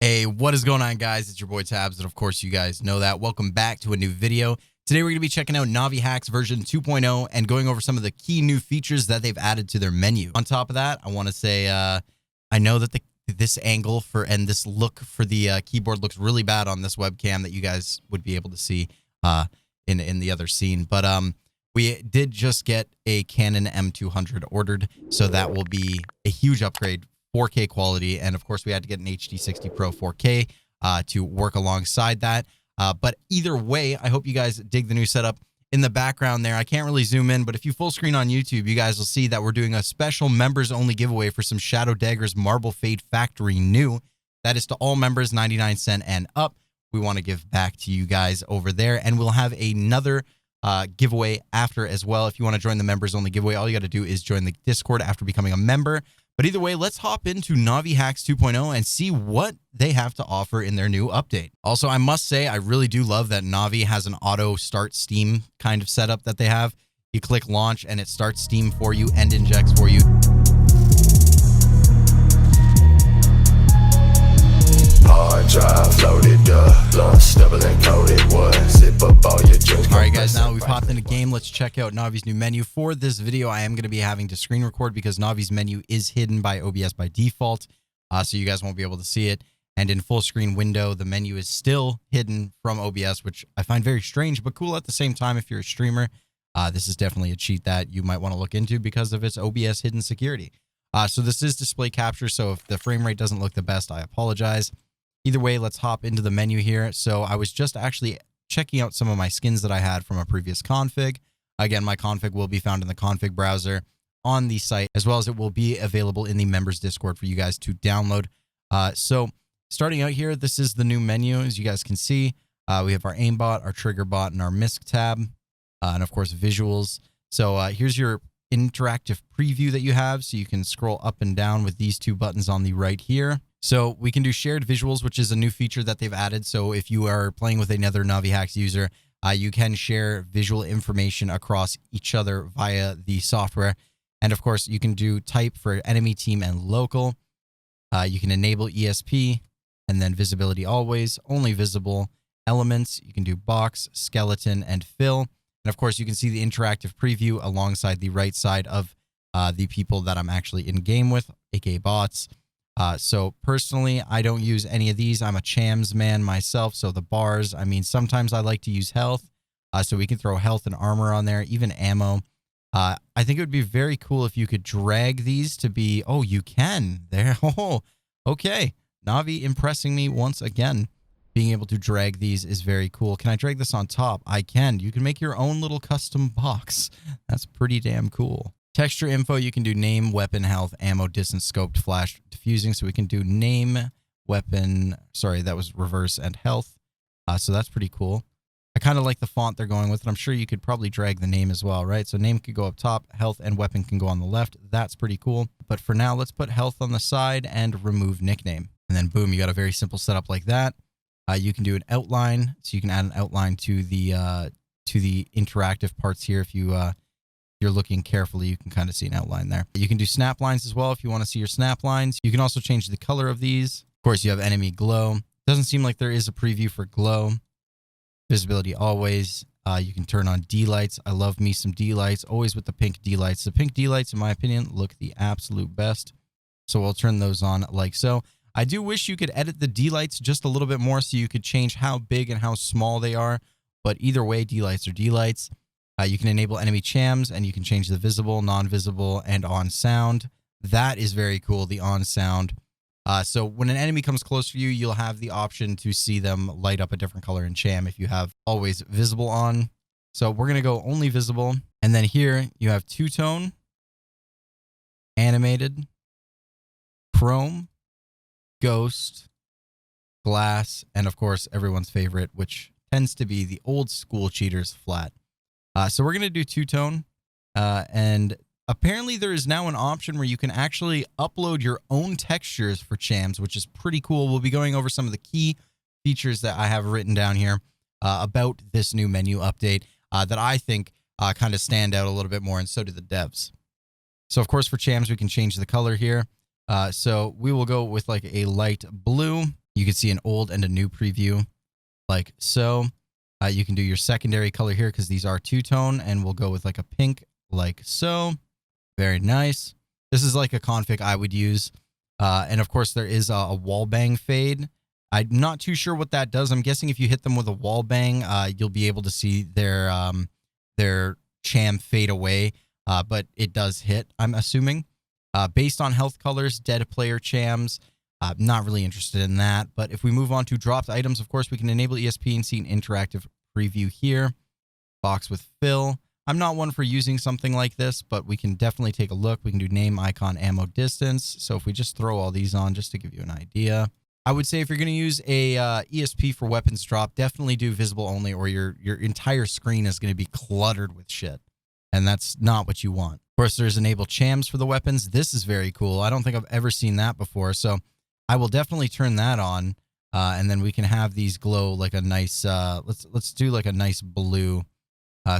Hey, what is going on, guys? It's your boy Tabz, and of course you guys know that. Welcome back to a new video. Today we're going to be checking out Novihacks version 2.0 and going over some of the key new features that they've added to their menu. On top of that, I want to say I know that this angle for and this look for the keyboard looks really bad on this webcam that you guys would be able to see in the other scene, but we did just get a Canon M200 ordered, so that will be a huge upgrade. 4K quality, and of course we had to get an HD60 Pro 4K to work alongside that. But either way, I hope you guys dig the new setup. In the background there, I can't really zoom in, but if you full screen on YouTube, you guys will see that we're doing a special members-only giveaway for some Shadow Daggers Marble Fade Factory New. That is to all members, 99 cents and up. We want to give back to you guys over there, and we'll have another giveaway after as well. If you want to join the members-only giveaway, all you got to do is join the Discord after becoming a member. But either way, let's hop into Novihacks 2.0 and see what they have to offer in their new update. Also, I must say, I really do love that Navi has an auto start Steam kind of setup that they have. You click launch and it starts Steam for you and injects for you. Hard drive loaded up, lunch double and coated wood. Zip up all your drinks. All right, guys, now that we've hopped in the game, let's check out Navi's new menu. For this video, I am going to be having to screen record because Navi's menu is hidden by OBS by default, so you guys won't be able to see it. And in full screen window, the menu is still hidden from OBS, which I find very strange, but cool at the same time if you're a streamer. This is definitely a cheat that you might want to look into because of its OBS hidden security. So this is display capture, so if the frame rate doesn't look the best, I apologize. Either way, let's hop into the menu here. So I was just actually checking out some of my skins that I had from a previous config. Again, my config will be found in the config browser on the site, as well as it will be available in the members Discord for you guys to download. So starting out here, this is the new menu. As you guys can see, we have our Aimbot, our Trigger Bot, and our MISC tab, and of course visuals. So here's your interactive preview that you have. So you can scroll up and down with these two buttons on the right here. So we can do shared visuals, which is a new feature that they've added. So if you are playing with another Novihacks user, you can share visual information across each other via the software. And of course, you can do type for enemy, team, and local. You can enable ESP and then visibility always, only visible elements. You can do box, skeleton, and fill. And of course, you can see the interactive preview alongside the right side of the people that I'm actually in game with, aka bots. So personally, I don't use any of these. I'm a chams man myself. So the bars, I mean, sometimes I like to use health. So we can throw health and armor on there, even ammo. I think it would be very cool if you could drag these to be, oh, you can there. Oh, okay. Navi impressing me once again. Being able to drag these is very cool. Can I drag this on top? I can. You can make your own little custom box. That's pretty damn cool. Texture info, you can do name, weapon, health, ammo, distance, scoped, flash, diffusing. So we can do name, weapon, sorry, that was reverse, and health. So that's pretty cool. I kind of like the font they're going with, and I'm sure you could probably drag the name as well, right? So name could go up top, health and weapon can go on the left. That's pretty cool. But for now, let's put health on the side and remove nickname. And then boom, you got a very simple setup like that. You can do an outline, so you can add an outline to the interactive parts here if you're looking carefully, you can kind of see an outline there. You can do snap lines as well if you want to see your snap lines. You can also change the color of these. Of course, you have enemy glow. Doesn't seem like there is a preview for glow. Visibility always. You can turn on D-lights. I love me some D-lights, always with the pink D-lights. The pink D-lights, in my opinion, look the absolute best. So we'll turn those on like so. I do wish you could edit the D-lights just a little bit more so you could change how big and how small they are. But either way, D-lights are D-lights. You can enable enemy chams, and you can change the visible, non-visible, and on sound. That is very cool, the on sound. So when an enemy comes close to you, you'll have the option to see them light up a different color in cham if you have always visible on. So we're going to go only visible. And then here you have two-tone, animated, chrome, ghost, glass, and of course everyone's favorite, which tends to be the old school cheaters, flat. So we're going to do two-tone, and apparently there is now an option where you can actually upload your own textures for chams, which is pretty cool. We'll be going over some of the key features that I have written down here about this new menu update that I think kind of stand out a little bit more, and so do the devs. So of course for chams, we can change the color here. So we will go with like a light blue. You can see an old and a new preview like so. You can do your secondary color here because these are two-tone, and we'll go with like a pink like so. Very nice. This is like a config I would use. And of course, there is a wall bang fade. I'm not too sure what that does. I'm guessing if you hit them with a wall bang, you'll be able to see their cham fade away. But it does hit, I'm assuming. Based on health colors, dead player chams. Not really interested in that. But if we move on to dropped items, of course, we can enable ESP and see an interactive preview here. Box with fill. I'm not one for using something like this, but we can definitely take a look. We can do name, icon, ammo, distance. So if we just throw all these on just to give you an idea, I would say if you're going to use a ESP for weapons drop, definitely do visible only, or your entire screen is going to be cluttered with shit. And that's not what you want. Of course, there's enable chams for the weapons. This is very cool. I don't think I've ever seen that before. So I will definitely turn that on. And then we can have these glow like a nice, let's do like a nice blue.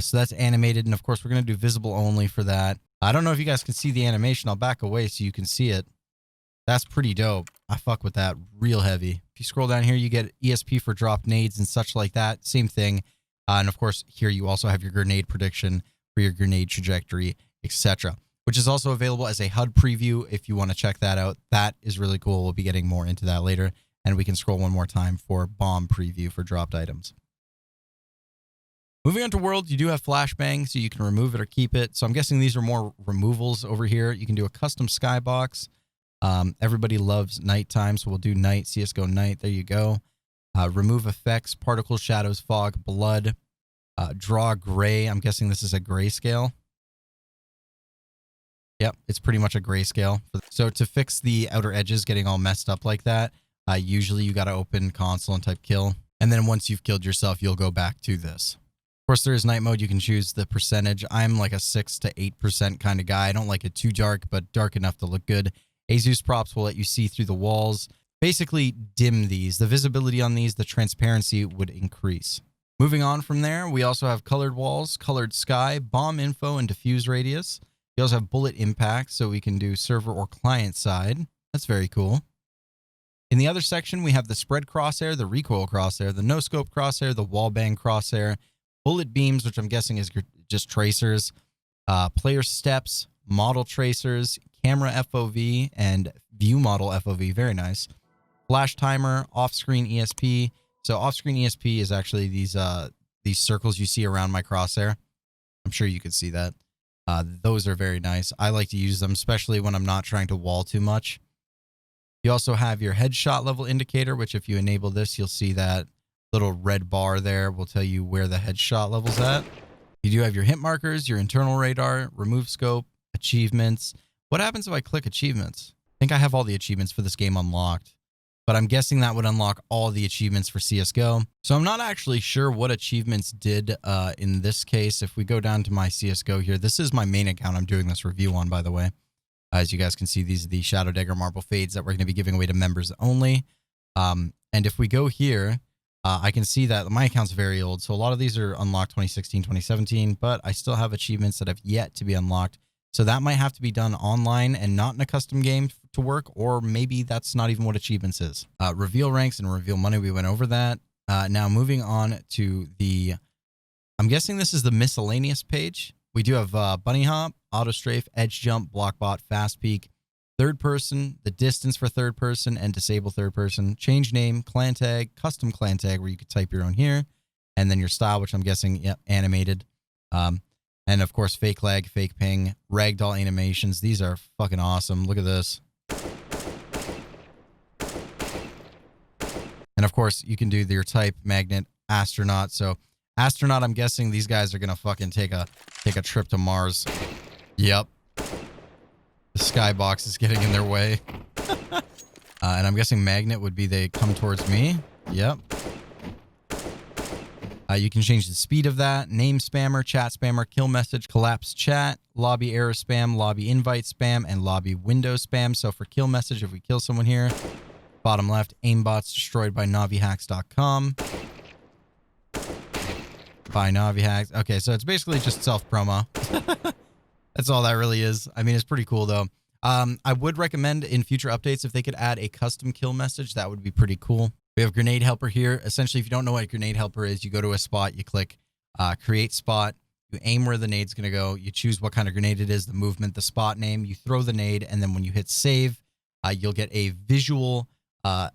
So that's animated. And of course, we're going to do visible only for that. I don't know if you guys can see the animation. I'll back away so you can see it. That's pretty dope. I fuck with that real heavy. If you scroll down here, you get ESP for drop nades and such like that. Same thing. And of course, here you also have your grenade prediction for your grenade trajectory, etc., which is also available as a HUD preview if you want to check that out. That is really cool. We'll be getting more into that later. And we can scroll one more time for bomb preview for dropped items. Moving on to world, you do have flashbang, so you can remove it or keep it. So I'm guessing these are more removals over here. You can do a custom skybox. Everybody loves nighttime, so we'll do night, CSGO night. There you go. Remove effects, particles, shadows, fog, blood. Draw gray. I'm guessing this is a grayscale. Yep, it's pretty much a grayscale. So to fix the outer edges getting all messed up like that, usually you got to open console and type kill. And then once you've killed yourself, you'll go back to this. Of course, there is night mode. You can choose the percentage. I'm like a 6 to 8% kind of guy. I don't like it too dark, but dark enough to look good. Asus props will let you see through the walls. Basically, dim these. The visibility on these, the transparency would increase. Moving on from there, we also have colored walls, colored sky, bomb info, and diffuse radius. We also have bullet impact, so we can do server or client side. That's very cool. In the other section, we have the spread crosshair, the recoil crosshair, the no-scope crosshair, the wall bang crosshair, bullet beams, which I'm guessing is just tracers, player steps, model tracers, camera FOV, and view model FOV. Very nice. Flash timer, off-screen ESP. So off-screen ESP is actually these circles you see around my crosshair. I'm sure you could see that. Those are very nice. I like to use them, especially when I'm not trying to wall too much. You also have your headshot level indicator, which if you enable this, you'll see that little red bar there will tell you where the headshot level's at. You do have your hit markers, your internal radar, remove scope, achievements. What happens if I click achievements? I think I have all the achievements for this game unlocked, but I'm guessing that would unlock all the achievements for CSGO. So I'm not actually sure what achievements did in this case. If we go down to my CSGO here, this is my main account I'm doing this review on, by the way. As you guys can see, these are the Shadow Dagger Marble Fades that we're going to be giving away to members only. And if we go here, I can see that my account's very old, so a lot of these are unlocked 2016, 2017, but I still have achievements that have yet to be unlocked. So that might have to be done online and not in a custom game to work, or maybe that's not even what achievements is. Reveal ranks and reveal money, we went over that. Now moving on to the, I'm guessing this is the miscellaneous page. We do have bunny hop, auto strafe, edge jump, block bot, fast peek, third person, the distance for third person, and disable third person, change name, clan tag, custom clan tag, where you could type your own here, and then your style, which I'm guessing, yep, animated. And of course, fake lag, fake ping, ragdoll animations. These are fucking awesome. Look at this. And of course, you can do your type, magnet, astronaut. So astronaut, I'm guessing these guys are gonna fucking take a trip to Mars. Yep. The skybox is getting in their way. And I'm guessing magnet would be they come towards me. Yep. You can change the speed of that. Name spammer, chat spammer, kill message, collapse chat, lobby error spam, lobby invite spam, and lobby window spam. So for kill message, if we kill someone here, bottom left, Aimbot's destroyed by Novihacks.com. By Novihacks. Okay, so it's basically just self-promo. That's all that really is. I mean, it's pretty cool, though. I would recommend in future updates if they could add a custom kill message. That would be pretty cool. We have grenade helper here. Essentially, if you don't know what a grenade helper is, you go to a spot, you click create spot, you aim where the nade's going to go, you choose what kind of grenade it is, the movement, the spot name, you throw the nade, and then when you hit save, you'll get a visual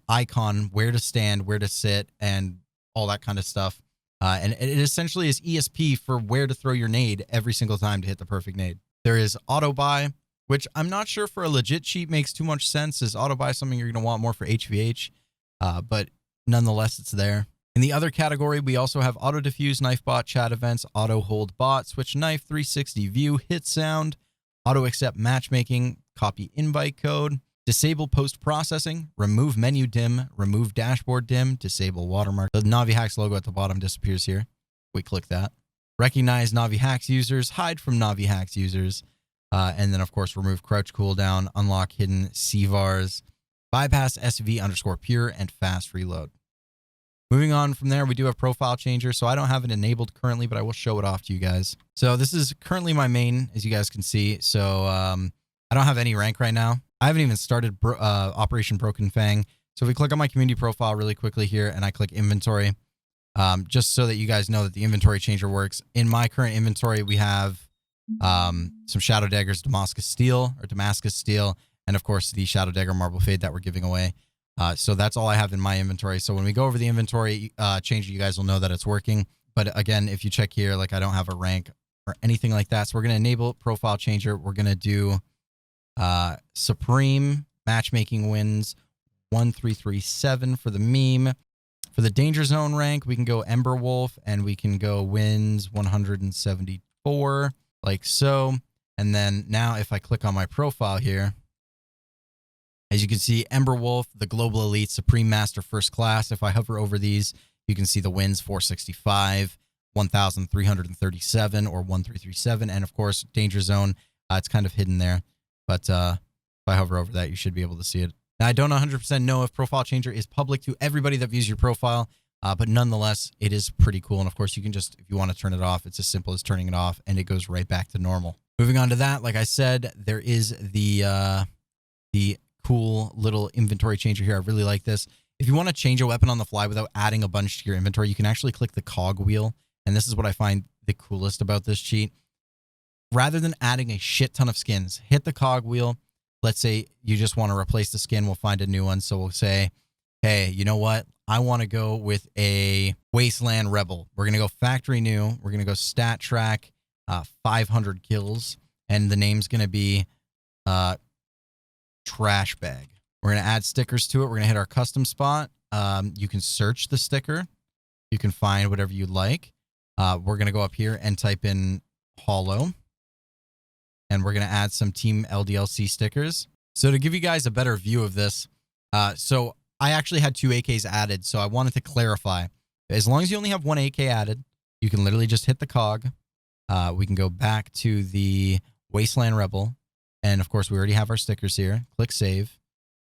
icon, where to stand, where to sit, and all that kind of stuff. And it essentially is ESP for where to throw your nade every single time to hit the perfect nade. There is auto buy, which I'm not sure for a legit cheat makes too much sense. Is auto buy something you're going to want more for HVH? But nonetheless, it's there. In the other category, we also have auto diffuse, knife bot, chat events, auto hold bot, switch knife, 360 view, hit sound, auto accept matchmaking, copy invite code, disable post processing, remove menu dim, remove dashboard dim, disable watermark. The Novihacks logo at the bottom disappears here. We click that. Recognize Novihacks users, hide from Novihacks users, and then of course remove crouch cooldown, unlock hidden CVARs, bypass SV_pure, and fast reload. Moving on from there, we do have profile changer. So I don't have it enabled currently, but I will show it off to you guys. So this is currently my main, as you guys can see. So I don't have any rank right now. I haven't even started Operation Broken Fang. So if we click on my community profile really quickly here and I click inventory, just so that you guys know that the inventory changer works. In my current inventory, we have some Shadow Daggers, Damascus Steel, and of course the Shadow Dagger Marble Fade that we're giving away. So that's all I have in my inventory. So when we go over the inventory changer, you guys will know that it's working. But again, if you check here, like I don't have a rank or anything like that. So we're going to enable profile changer. We're going to do Supreme matchmaking wins 1337 for the meme. For the danger zone rank, we can go Ember Wolf and we can go wins 174 like so. And then now if I click on my profile here, as you can see, Ember Wolf, the Global Elite, Supreme Master First Class. If I hover over these, you can see the wins 465, 1,337 or 1337. And of course, Danger Zone, it's kind of hidden there. But if I hover over that, you should be able to see it. Now, I don't 100% know if Profile Changer is public to everybody that views your profile, but nonetheless, it is pretty cool. And of course, you can just, if you want to turn it off, it's as simple as turning it off and it goes right back to normal. Moving on to that, like I said, there is the cool little inventory changer here. I really like this. If you want to change a weapon on the fly without adding a bunch to your inventory, you can actually click the cog wheel. And this is what I find the coolest about this cheat. Rather than adding a shit ton of skins, hit the cog wheel. Let's say you just want to replace the skin. We'll find a new one. So we'll say, hey, you know what? I want to go with a Wasteland Rebel. We're going to go factory new. We're going to go stat track, 500 kills. And the name's going to be Trash Bag. We're going to add stickers to it. We're going to hit our custom spot. You can search the sticker. You can find whatever you like. We're going to go up here and type in Hollow. And we're going to add some Team LDLC stickers. So to give you guys a better view of this, so I actually had 2 AKs added. So I wanted to clarify. As long as you only have 1 AK added, you can literally just hit the cog. We can go back to the Wasteland Rebel. And of course, we already have our stickers here. Click save.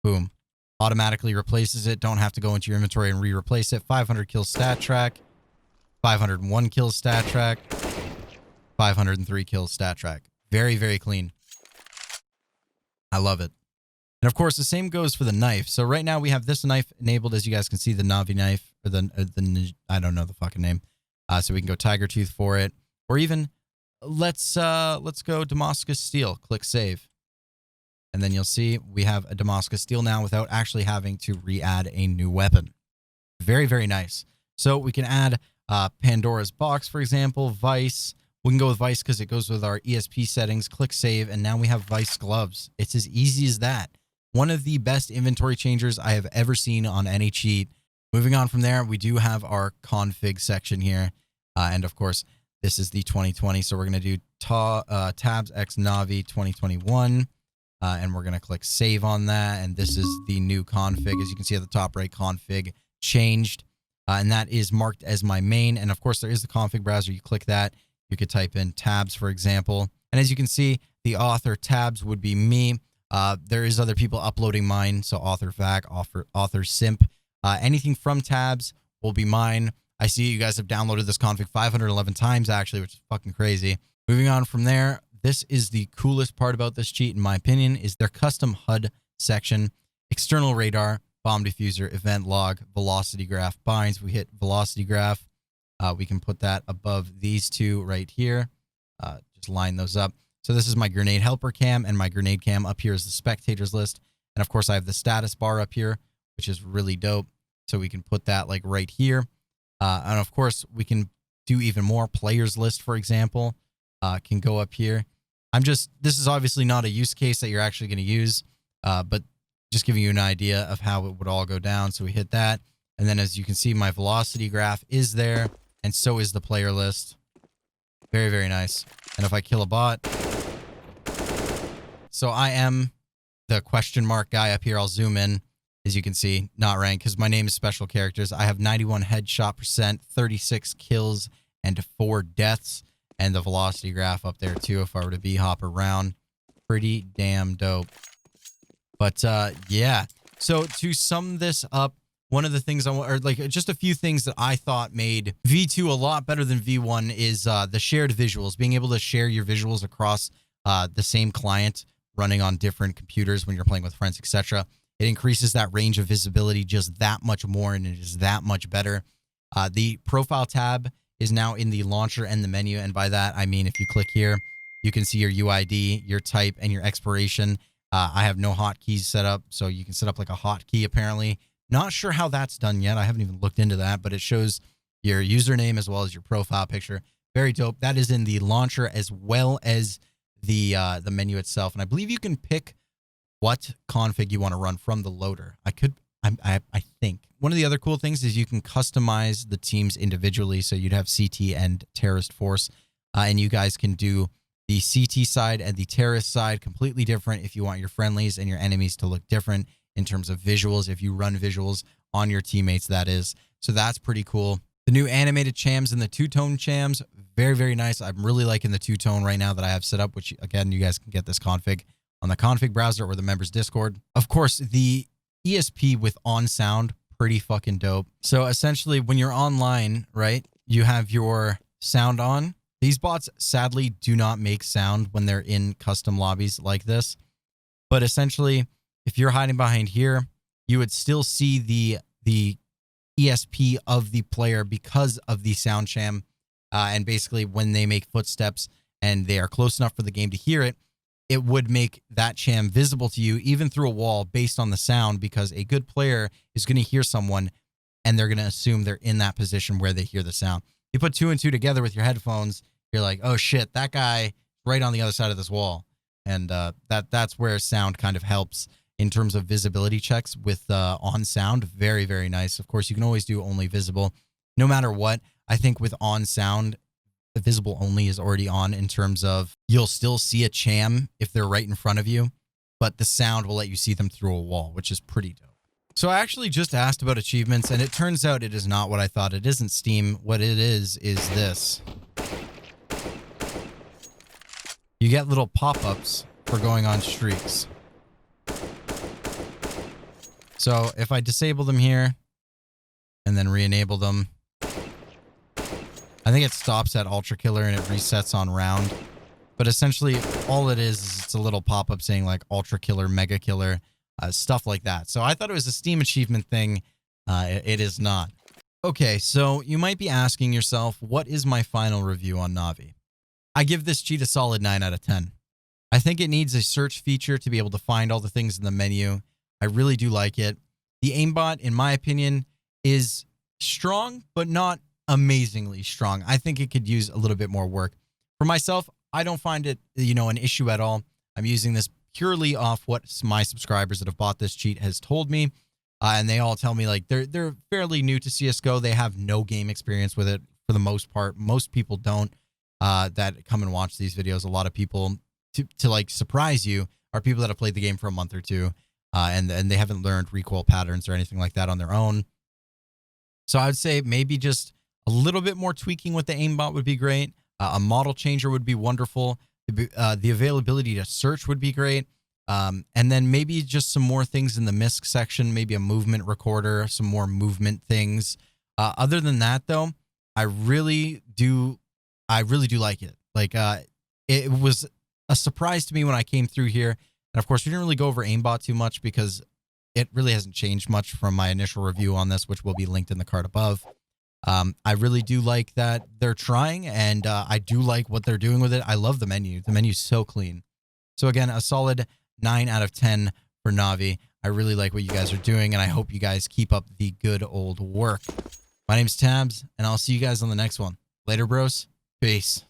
Boom. Automatically replaces it. Don't have to go into your inventory and re-replace it. 500 kills stat track. 501 kills stat track. 503 kills stat track. Very, very clean. I love it. And of course, the same goes for the knife. So right now we have this knife enabled, as you guys can see, the Navi knife, or the I don't know the fucking name. So we can go Tiger Tooth for it, or even let's go Damascus Steel. Click save, and then you'll see we have a Damascus Steel now without actually having to re-add a new weapon. Very, very nice. So we can add Pandora's Box, for example, Vice. We can go with Vice because it goes with our ESP settings. Click save, and now we have Vice gloves. It's as easy as that. One of the best inventory changers I have ever seen on any cheat. Moving on from there, we do have our config section here. And of course, this is the 2020. So we're going to do Tabs X Navi 2021. And we're going to click save on that. And this is the new config. As you can see at the top right, config changed. And that is marked as my main. And of course, there is the config browser. You click that. You could type in tabs, for example. And as you can see, the author tabs would be me. There is other people uploading mine. So author vac, author simp, anything from tabs will be mine. I see you guys have downloaded this config 511 times actually, which is fucking crazy. Moving on from there, this is the coolest part about this cheat, in my opinion, is their custom HUD section, external radar, bomb diffuser, event log, velocity graph binds. We hit velocity graph. We can put that above these two right here. Just line those up. So this is my grenade helper cam, and my grenade cam up here is the spectators list. And of course I have the status bar up here, which is really dope. So we can put that like right here. And of course we can do even more. Players list, for example, can go up here. This is obviously not a use case that you're actually going to use, but just giving you an idea of how it would all go down. So we hit that. And then as you can see, my velocity graph is there, and so is the player list. Very, very nice. And if I kill a bot, so I am the question mark guy up here. I'll zoom in. As you can see, not ranked because my name is special characters. I have 91 headshot percent, 36 kills, and 4 deaths. And the velocity graph up there too, if I were to B-hop around. Pretty damn dope. But yeah. So to sum this up, one of the things just a few things that I thought made V2 a lot better than V1 is the shared visuals. Being able to share your visuals across the same client running on different computers when you're playing with friends, etc. It increases that range of visibility just that much more, and it is that much better. The profile tab is now in the launcher and the menu, and by that I mean if you click here, you can see your UID, your type, and your expiration. I have no hotkeys set up, so you can set up like a hotkey apparently. Not sure how that's done yet. I haven't even looked into that, but it shows your username as well as your profile picture. Very dope. That is in the launcher as well as the menu itself, and I believe you can pick what config you want to run from the loader. I think one of the other cool things is you can customize the teams individually. So you'd have CT and terrorist force, and you guys can do the CT side and the terrorist side completely different if you want your friendlies and your enemies to look different in terms of visuals, if you run visuals on your teammates, that is. So that's pretty cool. The new animated chams and the two-tone chams, very, very nice. I'm really liking the two-tone right now that I have set up, which again, you guys can get this config on the config browser or the members Discord. Of course, the ESP with on sound, pretty fucking dope. So essentially when you're online, right, you have your sound on. These bots sadly do not make sound when they're in custom lobbies like this. But essentially, if you're hiding behind here, you would still see the ESP of the player because of the sound cham. And basically when they make footsteps and they are close enough for the game to hear it, it would make that cham visible to you even through a wall based on the sound, because a good player is going to hear someone and they're going to assume they're in that position where they hear the sound. You put 2 and 2 together with your headphones, you're like, oh shit, that guy right on the other side of this wall. And that's where sound kind of helps in terms of visibility checks with on sound. Very, very nice. Of course, you can always do only visible no matter what. I think with on sound, the visible only is already on in terms of you'll still see a cham if they're right in front of you, but the sound will let you see them through a wall, which is pretty dope. So I actually just asked about achievements, and it turns out it is not what I thought. It isn't Steam. What it is this. You get little pop-ups for going on streaks. So if I disable them here and then re-enable them, I think it stops at Ultra Killer and it resets on round. But essentially, all it is it's a little pop-up saying like Ultra Killer, Mega Killer, stuff like that. So I thought it was a Steam achievement thing. It is not. Okay, so you might be asking yourself, what is my final review on Navi? I give this cheat a solid 9 out of 10. I think it needs a search feature to be able to find all the things in the menu. I really do like it. The aimbot, in my opinion, is strong, but not amazingly strong. I think it could use a little bit more work. For myself, I don't find it, an issue at all. I'm using this purely off what my subscribers that have bought this cheat has told me. And they all tell me like they're fairly new to CSGO. They have no game experience with it for the most part. Most people don't that come and watch these videos. A lot of people to like surprise you are people that have played the game for a month or two. And they haven't learned recoil patterns or anything like that on their own. So I would say maybe just a little bit more tweaking with the aimbot would be great. A model changer would be wonderful. The availability to search would be great. And then maybe just some more things in the MISC section, maybe a movement recorder, some more movement things. Other than that, though, I really do like it. Like, it was a surprise to me when I came through here. And of course, we didn't really go over Aimbot too much because it really hasn't changed much from my initial review on this, which will be linked in the card above. I really do like that they're trying, and I do like what they're doing with it. I love the menu. The menu's so clean. So again, a solid 9 out of 10 for Navi. I really like what you guys are doing, and I hope you guys keep up the good old work. My name's Tabz, and I'll see you guys on the next one. Later, bros. Peace.